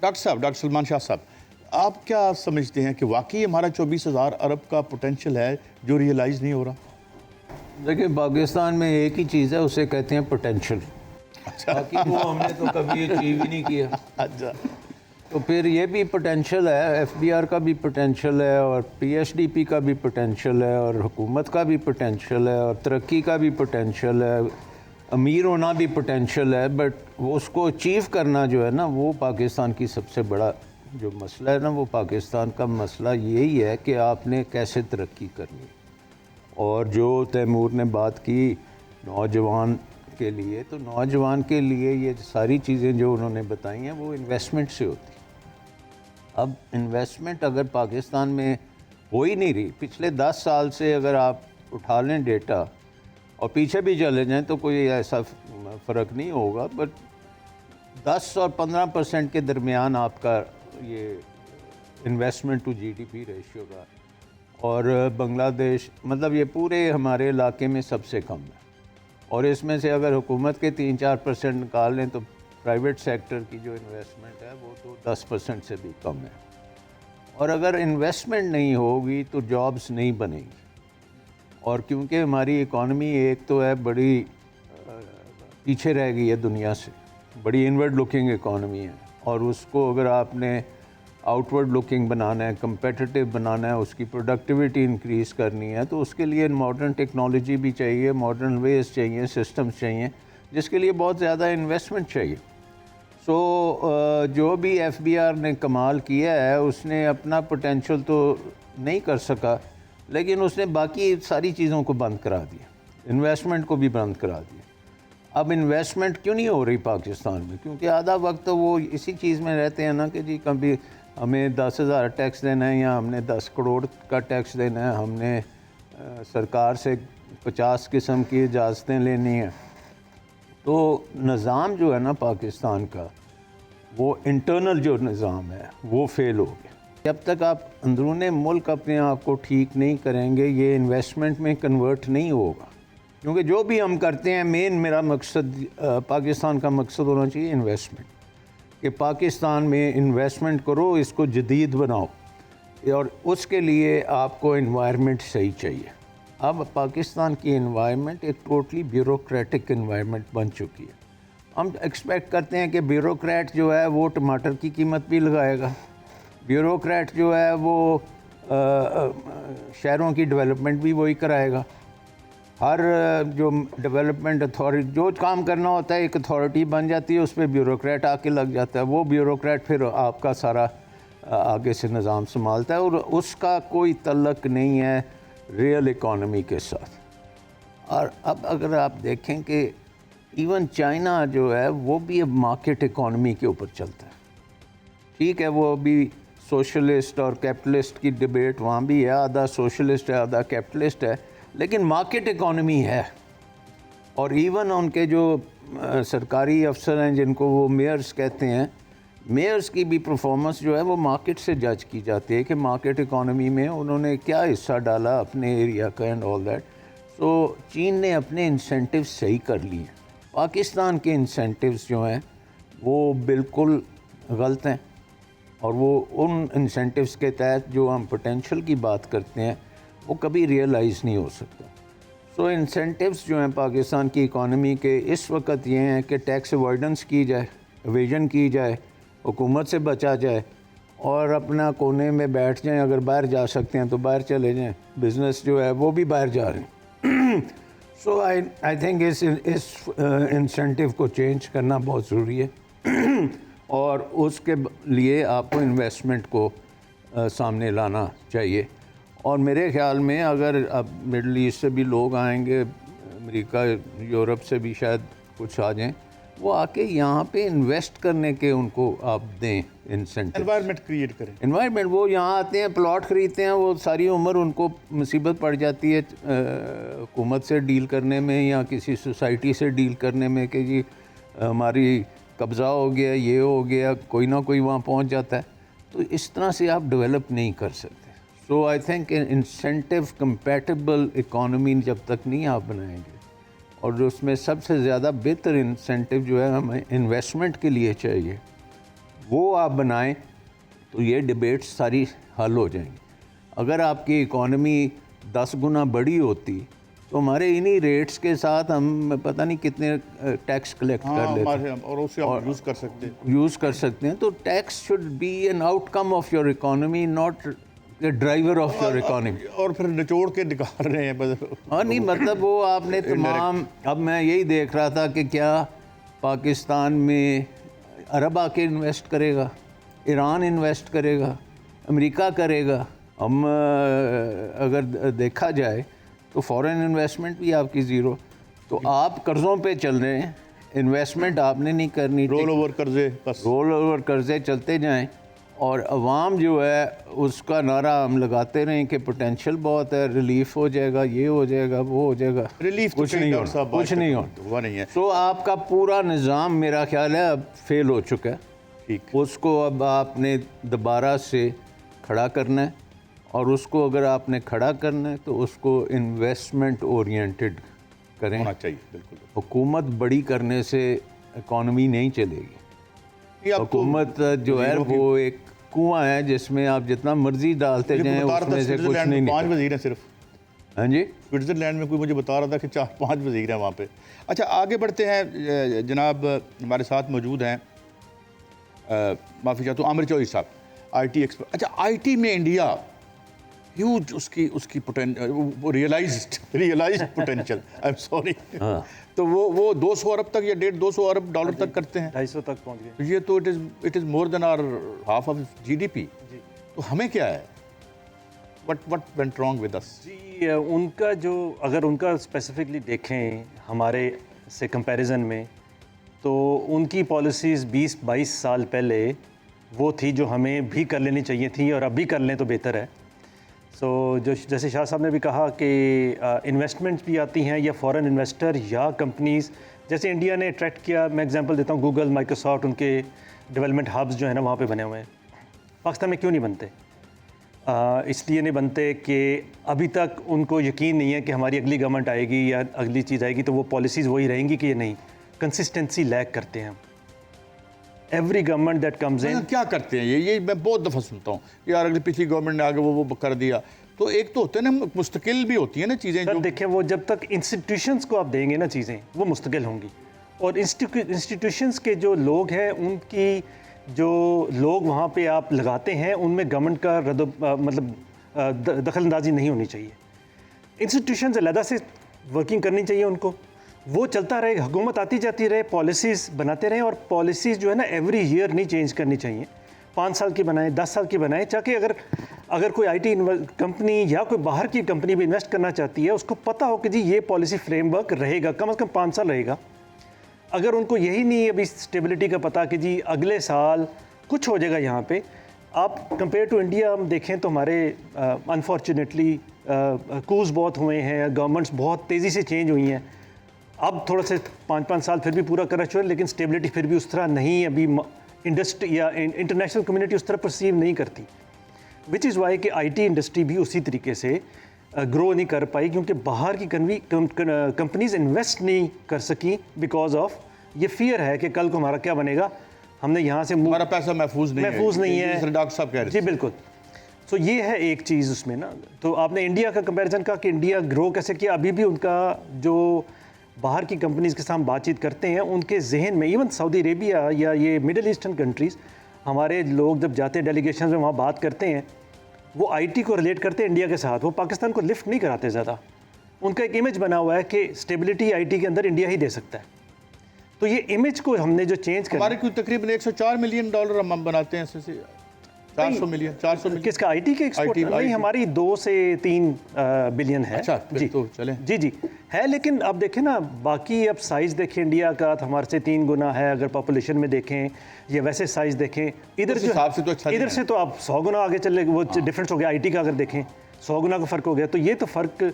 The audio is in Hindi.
डॉक्टर सलमान शाह साहब, आप क्या समझते हैं कि वाकई हमारा 24,000 अरब का पोटेंशियल है जो रियलाइज़ नहीं हो रहा? देखिए, पाकिस्तान में एक ही चीज़ है, उसे कहते हैं पोटेंशियल। अच्छा। बाकी वो हमने तो कभी अचीव ही नहीं किया। अच्छा। तो फिर ये भी पोटेंशियल है, एफबीआर का भी पोटेंशियल है, और पीएचडीपी का भी पोटेंशियल है, और हुकूमत का भी पोटेंशियल है, और तरक्की का भी पोटेंशियल है, अमीर होना भी पोटेंशियल है। बट वो उसको अचीव करना जो है ना, वो पाकिस्तान की सबसे बड़ा जो मसला है ना, वो पाकिस्तान का मसला यही है कि आपने कैसे तरक्की करनी। और जो तैमूर ने बात की नौजवान के लिए, तो नौजवान के लिए ये सारी चीज़ें जो उन्होंने बताई हैं वो इन्वेस्टमेंट से होती। अब इन्वेस्टमेंट अगर पाकिस्तान में हो ही नहीं रही, पिछले 10 साल से अगर आप उठा लें डेटा और पीछे भी चले जाएं तो कोई ऐसा फ़र्क नहीं होगा, बट 10 और 15% के दरमियान आपका ये इन्वेस्टमेंट टू जीडीपी रेशियो का, और बांग्लादेश मतलब ये पूरे हमारे इलाके में सबसे कम है। और इसमें से अगर हुकूमत के 3-4% निकाल लें तो प्राइवेट सेक्टर की जो इन्वेस्टमेंट है वो तो 10% से भी कम है। और अगर इन्वेस्टमेंट नहीं होगी तो जॉब्स नहीं बनेंगी। और क्योंकि हमारी इकॉनमी एक तो है बड़ी पीछे रह गई है दुनिया से, बड़ी इनवर्ड लुकिंग इकॉनमी है, और उसको अगर आपने आउटवर्ड लुकिंग बनाना है, कंपेटिटिव बनाना है, उसकी प्रोडक्टिविटी इंक्रीज़ करनी है, तो उसके लिए मॉडर्न टेक्नोलॉजी भी चाहिए, मॉडर्न वेज चाहिए, सिस्टम्स चाहिए, जिसके लिए बहुत ज़्यादा इन्वेस्टमेंट चाहिए। जो भी एफबीआर ने कमाल किया है, उसने अपना पोटेंशियल तो नहीं कर सका, लेकिन उसने बाकी सारी चीज़ों को बंद करा दिया, इन्वेस्टमेंट को भी बंद करा दिया। अब इन्वेस्टमेंट क्यों नहीं हो रही पाकिस्तान में? क्योंकि आधा वक्त तो वो इसी चीज़ में रहते हैं ना कि जी कभी हमें 10,000 टैक्स देना है, या हमने 10 करोड़ का टैक्स देना है, हमने सरकार से 50 किस्म की इजाज़तें लेनी है। तो निज़ाम जो है ना पाकिस्तान का, वो इंटरनल जो निज़ाम है वो फेल हो गया। जब तक आप अंदरूने मुल्क अपने आप को ठीक नहीं करेंगे, ये इन्वेस्टमेंट में कन्वर्ट नहीं होगा। क्योंकि जो भी हम करते हैं, मेन मेरा मकसद पाकिस्तान का मकसद होना चाहिए इन्वेस्टमेंट, कि पाकिस्तान में इन्वेस्टमेंट करो, इसको जदीद बनाओ, और उसके लिए आपको इन्वायरमेंट सही चाहिए। अब पाकिस्तान की इन्वायरमेंट एक टोटली ब्यूरोक्रेटिक इन्वायरमेंट बन चुकी है। हम एक्सपेक्ट करते हैं कि ब्यूरोक्रेट जो है वो टमाटर की कीमत भी लगाएगा, ब्यूरोक्रेट जो है वो शहरों की डेवलपमेंट भी वही कराएगा। हर जो डेवलपमेंट अथॉरिटी जो काम करना होता है, एक अथॉरिटी बन जाती है, उस पर ब्यूरोक्रेट आके लग जाता है। वो ब्यूरोक्रेट फिर आपका सारा आगे से निज़ाम संभालता है, और उसका कोई तल्लक नहीं है रियल इकॉनमी के साथ। और अब अगर आप देखें कि इवन चाइना जो है वो भी अब मार्केट इकॉनमी के ऊपर चलता है। ठीक है, वो अभी सोशलिस्ट और कैपिटलिस्ट की डिबेट वहाँ भी है, आधा सोशलिस्ट है आधा कैपिटलिस्ट है, लेकिन मार्केट इकॉनमी है। और इवन उनके जो सरकारी अफसर हैं जिनको वो मेयर्स कहते हैं, मेयर्स की भी परफॉर्मेंस जो है वो मार्केट से जज की जाती है कि मार्केट इकॉनमी में उन्होंने क्या हिस्सा डाला अपने एरिया का एंड ऑल दैट। सो चीन ने अपने इंसेंटिव्स सही कर लिए। पाकिस्तान के इंसेंटिव्स जो हैं वो बिल्कुल गलत हैं, और वो उन इंसेंटिव्स के तहत जो हम पोटेंशियल की बात करते हैं वो कभी रियलाइज़ नहीं हो सकता। सो इंसेंटिव्स जो हैं पाकिस्तान की इकॉनमी के इस वक्त ये हैं कि टैक्स अवॉइडेंस की जाए, एवेजन की जाए, हुकूमत से बचा जाए, और अपना कोने में बैठ जाएं। अगर बाहर जा सकते हैं तो बाहर चले जाएं, बिज़नेस जो है वो भी बाहर जा रहे हैं। सो आई थिंक इस इंसेंटिव को चेंज करना बहुत ज़रूरी है, और उसके लिए आपको इन्वेस्टमेंट को सामने लाना चाहिए। और मेरे ख़्याल में अगर अब मिडल ईस्ट से भी लोग आएंगे, अमेरिका यूरोप से भी शायद कुछ आ जाएं, वो आके यहाँ पे इन्वेस्ट करने के उनको आप दें इंसेंटिव, एनवायरनमेंट क्रिएट करें। इन्वायरमेंट, वो यहाँ आते हैं, प्लॉट ख़रीदते हैं, वो सारी उम्र उनको मुसीबत पड़ जाती है हुकूमत से डील करने में या किसी सोसाइटी से डील करने में कि जी हमारी कब्ज़ा हो गया, ये हो गया, कोई ना कोई वहाँ पहुँच जाता है। तो इस तरह से आप डेवलप नहीं कर सकते। So I think incentive compatible economy जब तक नहीं आप बनाएंगे, और जो उसमें सबसे ज़्यादा बेहतर इंसेंटिव जो है हमें इन्वेस्टमेंट के लिए चाहिए, वो आप बनाएं तो ये डिबेट्स सारी हल हो जाएंगी। अगर आपकी इकॉनमी 10 गुना बड़ी होती तो हमारे इन्हीं रेट्स के साथ हम पता नहीं कितने टैक्स कलेक्ट कर लेते और उसे आप यूज़ कर सकते हैं। यूज़ कर सकते हैं। तो tax should be an outcome of your economy, not the driver of your economy. और फिर निचोड़ के निकाल रहे हैं बस। हाँ नहीं, मतलब वो आपने तमाम, अब मैं यही देख रहा था कि क्या पाकिस्तान में अरब आके इन्वेस्ट करेगा, ईरान इन्वेस्ट करेगा, अमेरिका करेगा। हम अगर देखा जाए तो फॉरेन इन्वेस्टमेंट भी आपकी ज़ीरो। तो आप कर्ज़ों पे चल रहे हैं, इन्वेस्टमेंट आपने नहीं करनी, रोल ओवर कर्जे, बस रोल ओवर कर्जे चलते जाएं और अवाम जो है उसका नारा हम लगाते रहें कि पोटेंशियल बहुत है, रिलीफ हो जाएगा, ये हो जाएगा, वो हो जाएगा। रिलीफ कुछ नहीं होना, कुछ नहीं होना, हुआ नहीं है। तो आपका पूरा निज़ाम मेरा ख्याल है अब फेल हो चुका है। ठीक, उसको अब आपने दोबारा से खड़ा करना है, और उसको अगर आपने खड़ा करना है तो उसको इन्वेस्टमेंट ओरिएंटेड करें। होना चाहिए, बिल्कुल। हुकूमत बड़ी करने से इकॉनमी नहीं चलेगी। ये आपको हुकूमत जो है वो एक कुआं है जिसमें आप जितना मर्जी डालते जाएं उसमें से कुछ नहीं 5 निकलता। वजीर हैं सिर्फ। हाँ जी, स्विट्ज़रलैंड में कोई मुझे बता रहा था कि 4-5 वजीर हैं वहाँ पे। अच्छा, आगे बढ़ते हैं। जनाब हमारे साथ मौजूद हैं, माफ़ी चाहता हूँ, आमिर चौधरी साहब, IT एक्सपर्ट। अच्छा, IT में इंडिया ह्यूज उसकी वो realised potential, I am sorry, तो वो 200 अरब तक या 150-200 अरब डॉलर तक करते हैं, 250 तक पहुंच गए। ये तो it is more than our half of GDP। तो हमें क्या है, what went wrong with us? जी, उनका जो, अगर उनका स्पेसिफिकली देखें हमारे से कंपैरिजन में, तो उनकी पॉलिसीज़ 20-22 साल पहले वो थी जो हमें भी कर लेनी चाहिए थी, और अब भी कर लें तो बेहतर है। सो जो जैसे शाह साहब ने भी कहा कि इन्वेस्टमेंट्स भी आती हैं, या फॉरेन इन्वेस्टर या कंपनीज़, जैसे इंडिया ने अट्रैक्ट किया। मैं एग्जांपल देता हूँ, गूगल, माइक्रोसॉफ्ट, उनके डेवलपमेंट हब्स जो है ना वहाँ पे बने हुए हैं। पाकिस्तान में क्यों नहीं बनते? इसलिए नहीं बनते कि अभी तक उनको यकीन नहीं है कि हमारी अगली गवर्नमेंट आएगी या अगली चीज़ आएगी तो वो पॉलिसीज़ वही रहेंगी कि ये नहीं। कंसिस्टेंसी लैक करते हैं हम। Every government that comes in, क्या करते हैं ये मैं बहुत दफ़ा सुनता हूँ, यार अगली पिछली गवर्नमेंट ने आगे वो कर दिया। तो एक तो होते हैं ना, मुस्तकिल भी होती है ना चीज़ें जो। देखें, वो जब तक इंस्टीट्यूशंस को आप देंगे ना चीज़ें, वो मुस्तकिल होंगी। और इंस्टीट्यूशंस के जो लोग हैं, उनकी जो लोग वहाँ पे आप लगाते हैं, उनमें गवर्नमेंट का दखल अंदाजी नहीं होनी चाहिए। इंस्टीट्यूशंस अलहदा से वर्किंग करनी चाहिए उनको, वो चलता रहे, हुकूमत आती जाती रहे, पॉलिसीज़ बनाते रहें। और पॉलिसीज़ जो है ना एवरी ईयर नहीं चेंज करनी चाहिए, 5 साल की बनाएं, 10 साल की बनाएं, ताकि अगर कोई IT कंपनी या कोई बाहर की कंपनी भी इन्वेस्ट करना चाहती है, उसको पता हो कि जी ये पॉलिसी फ्रेमवर्क रहेगा, कम से कम 5 साल रहेगा। अगर उनको यही नहीं है अभी स्टेबिलिटी का पता कि जी अगले साल कुछ हो जाएगा यहाँ पे, आप कंपेयर टू इंडिया हम देखें तो हमारे अनफॉर्चुनेटली कूज बहुत हुए हैं, गवर्नमेंट्स बहुत तेज़ी से चेंज हुई हैं। अब थोड़ा से 5-5 साल फिर भी पूरा करना चाहिए, लेकिन स्टेबिलिटी फिर भी उस तरह नहीं, अभी इंडस्ट्री या इंटरनेशनल कम्युनिटी उस तरह परसीव नहीं करती। विच इज़ वाई कि IT इंडस्ट्री भी उसी तरीके से ग्रो नहीं कर पाई, क्योंकि बाहर की कंपनीज इन्वेस्ट नहीं कर सकी बिकॉज ऑफ ये फियर है कि कल को हमारा क्या बनेगा, हमने यहाँ से हमारा पैसा महफूज नहीं है। डॉक्टर साहब कह रहे हैं। जी बिल्कुल। तो ये है एक चीज़ उसमें ना। तो आपने इंडिया का कंपैरिजन कहा कि इंडिया ग्रो कैसे किया, अभी भी उनका जो बाहर की कंपनीज़ के साथ बातचीत करते हैं, उनके जहन में, इवन सऊदी अरेबिया या ये मिडल ईस्टर्न कंट्रीज़, हमारे लोग जब जाते हैं डेलीगेशन में वहाँ बात करते हैं, वो IT को रिलेट करते हैं इंडिया के साथ, वो पाकिस्तान को लिफ्ट नहीं कराते ज़्यादा। उनका एक इमेज बना हुआ है कि स्टेबिलिटी IT के अंदर इंडिया ही दे सकता है। तो ये इमेज को हमने जो चेंज कर, हमारे कोई तकरीबन $104 मिलियन हम बनाते हैं, 400 मिलियन किसका IT के एक्सपोर्ट नहीं, हमारी 2 से 3 बिलियन है। अच्छा, जी तो चलें। जी है, लेकिन अब देखें ना, बाकी अब साइज़ देखें इंडिया का तो हमारे से 3 गुना है, अगर पॉपुलेशन में देखें या वैसे साइज़ देखें, इधर उस हिसाब से तो अच्छा इधर से तो आप 100 गुना आगे चले, वो डिफरेंस हो गया। IT का अगर देखें 100 गुना का फ़र्क हो गया, तो ये तो फ़र्क